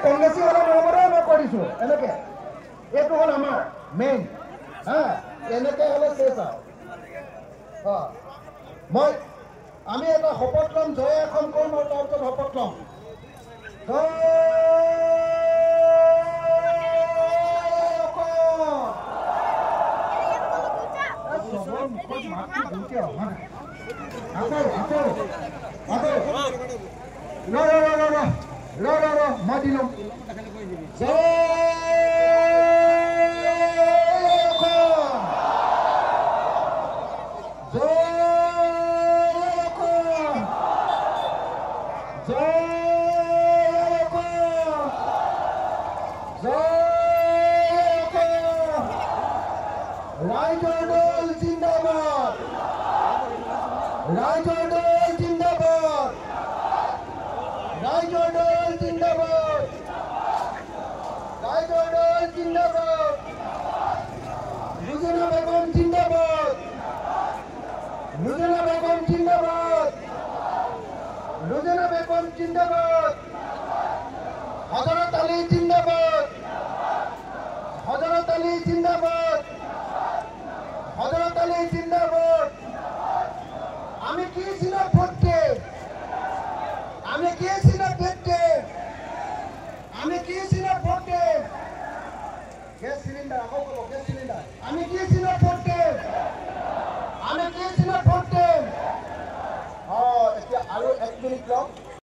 কংগ্ৰেছী হ'লে নহ'বৰে মই কৈ দিছোঁ এনেকৈ এইটো হ'ল আমাৰ মেইন এনেকৈ হ'লে চেছ আৰু আমি এটা শপত ল'ম জয় এখন কৰিম আৰু তাৰপিছত শপত ল'ম মই দিলোঁ ৰাইজৰ দল জিন্দাবাদ ৰাইজৰ দল জিন্দাবাদ ৰাইজৰ দল জিন্দাবাদ ৰাইজৰ দল জিন্দাবাদ লুজনা বেগম জিন্দাবাদ লুজনা বেগম জিন্দাবাদ লুজনা বেগম জিন্দাবাদ হযরত আলী জিন্দাবাদ হযরত আলী জিন্দাবাদ